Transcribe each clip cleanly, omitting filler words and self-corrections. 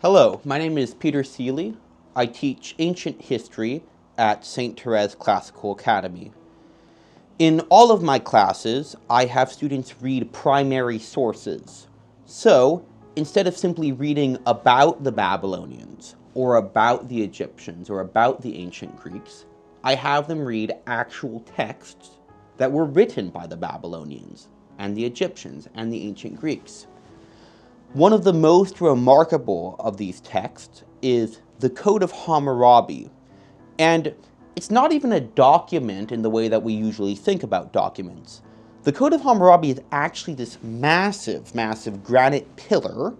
Hello, my name is Peter Seeley. I teach ancient history at St. Therese Classical Academy. In all of my classes, I have students read primary sources. So, instead of simply reading about the Babylonians, or about the Egyptians, or about the ancient Greeks, I have them read actual texts that were written by the Babylonians, and the Egyptians, and the ancient Greeks. One of the most remarkable of these texts is the Code of Hammurabi. And it's not even a document in the way that we usually think about documents. The Code of Hammurabi is actually this massive granite pillar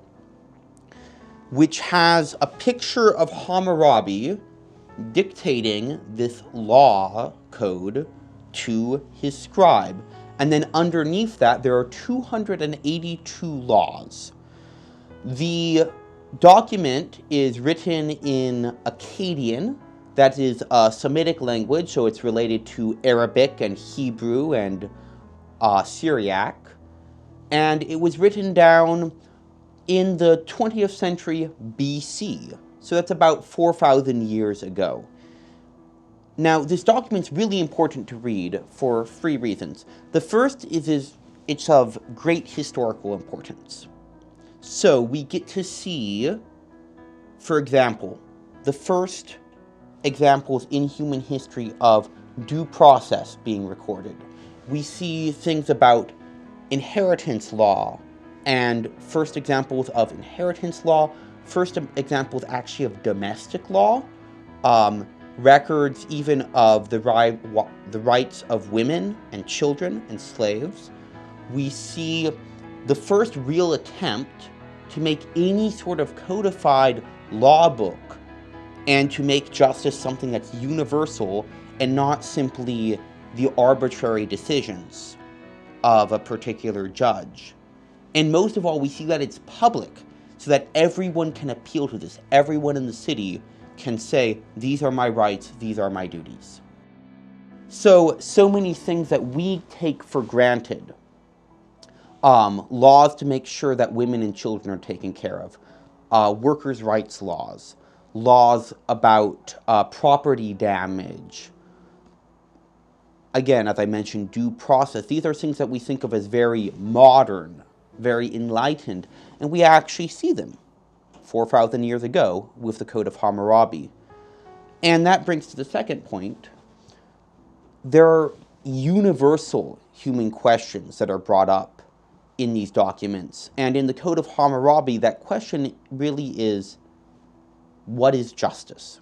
which has a picture of Hammurabi dictating this law code to his scribe. And then underneath that, there are 282 laws. The document is written in Akkadian, that is a Semitic language, so it's related to Arabic and Hebrew and Syriac. And it was written down in the 20th century BC, so that's about 4,000 years ago. Now, this document's really important to read for three reasons. The first is it's of great historical importance. So we get to see, for example, the first examples in human history of due process being recorded. We see things about inheritance law, and first examples of inheritance law, first examples actually of domestic law, records even of the rights of women and children and slaves. We see the first real attempt to make any sort of codified law book and to make justice something that's universal and not simply the arbitrary decisions of a particular judge. And most of all, we see that it's public, so that everyone can appeal to this. Everyone in the city can say, these are my rights, these are my duties. So many things that we take for granted. Laws to make sure that women and children are taken care of, workers' rights laws, laws about property damage. Again, as I mentioned, due process. These are things that we think of as very modern, very enlightened, and we actually see them 4,000 years ago with the Code of Hammurabi. And that brings to the second point. There are universal human questions that are brought up in these documents. And in the Code of Hammurabi, that question really is, what is justice?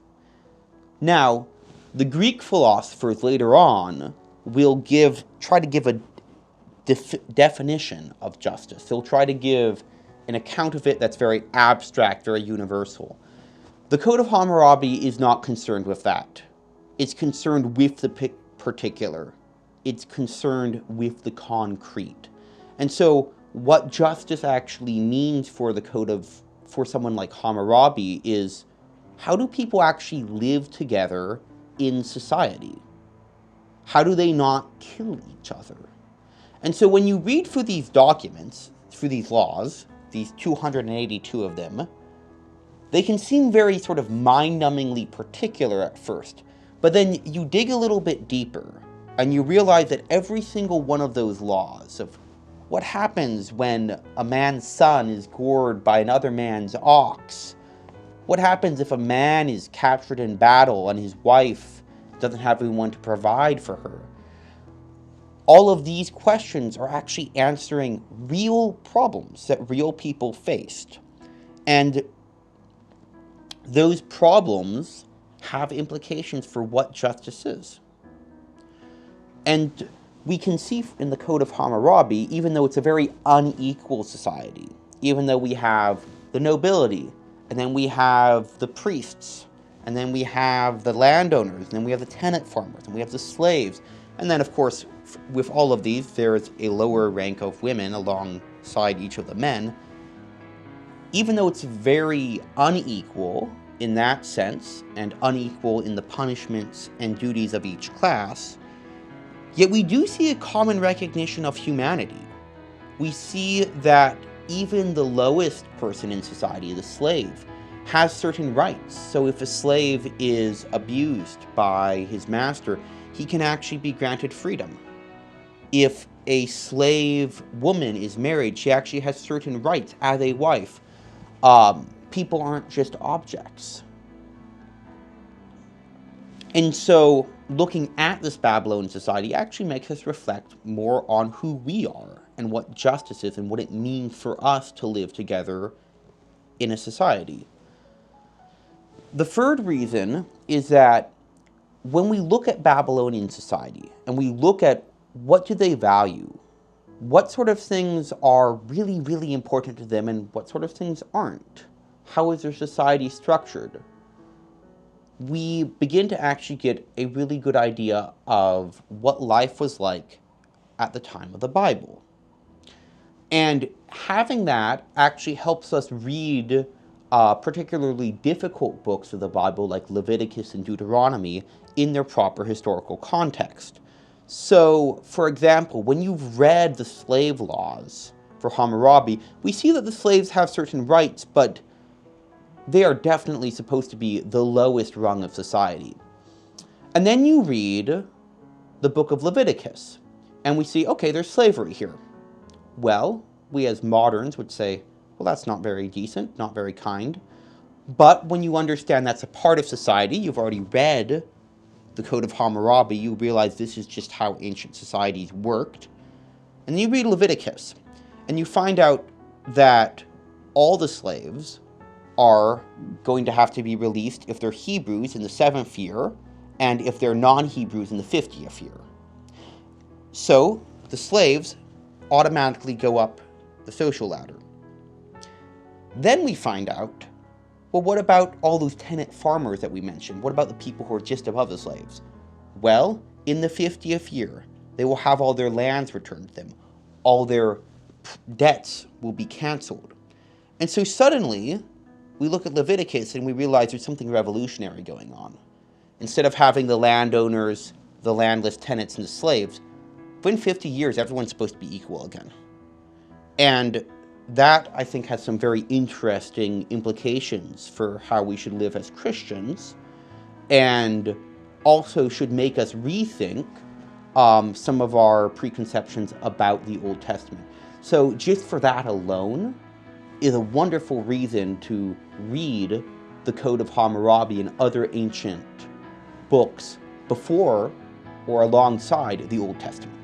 Now, the Greek philosophers later on will try to give a definition of justice. They'll try to give an account of it that's very abstract, very universal. The Code of Hammurabi is not concerned with that. It's concerned with the particular. It's concerned with the concrete. And so what justice actually means for someone like Hammurabi is, how do people actually live together in society? How do they not kill each other? And so when you read through these documents, through these laws, these 282 of them, they can seem very sort of mind-numbingly particular at first. But then you dig a little bit deeper, and you realize that every single one of those laws of what happens when a man's son is gored by another man's ox? What happens if a man is captured in battle and his wife doesn't have anyone to provide for her? All of these questions are actually answering real problems that real people faced. And those problems have implications for what justice is. And we can see in the Code of Hammurabi, even though it's a very unequal society, even though we have the nobility, and then we have the priests, and then we have the landowners, and then we have the tenant farmers, and we have the slaves, and then, of course, with all of these, there's a lower rank of women alongside each of the men. Even though it's very unequal in that sense, and unequal in the punishments and duties of each class, yet we do see a common recognition of humanity. We see that even the lowest person in society, the slave, has certain rights. So if a slave is abused by his master, he can actually be granted freedom. If a slave woman is married, she actually has certain rights as a wife. People aren't just objects. And so looking at this Babylonian society actually makes us reflect more on who we are and what justice is and what it means for us to live together in a society. The third reason is that when we look at Babylonian society and we look at what do they value, what sort of things are really, really important to them and what sort of things aren't, how is their society structured, we begin to actually get a really good idea of what life was like at the time of the Bible. And having that actually helps us read particularly difficult books of the Bible like Leviticus and Deuteronomy in their proper historical context. So, for example, when you've read the slave laws for Hammurabi, we see that the slaves have certain rights, but they are definitely supposed to be the lowest rung of society. And then you read the book of Leviticus, and we see, okay, there's slavery here. Well, we as moderns would say, well, that's not very decent, not very kind. But when you understand that's a part of society, you've already read the Code of Hammurabi, you realize this is just how ancient societies worked. And then you read Leviticus, and you find out that all the slaves are going to have to be released if they're Hebrews in the 7th year, and if they're non-Hebrews in the 50th year. So, the slaves automatically go up the social ladder. Then we find out, well, what about all those tenant farmers that we mentioned? What about the people who are just above the slaves? Well, in the 50th year, they will have all their lands returned to them. All their debts will be canceled. And so suddenly, we look at Leviticus and we realize there's something revolutionary going on. Instead of having the landowners, the landless tenants, and the slaves, within 50 years, everyone's supposed to be equal again. And that, I think, has some very interesting implications for how we should live as Christians, and also should make us rethink some of our preconceptions about the Old Testament. So just for that alone is a wonderful reason to read the Code of Hammurabi and other ancient books before or alongside the Old Testament.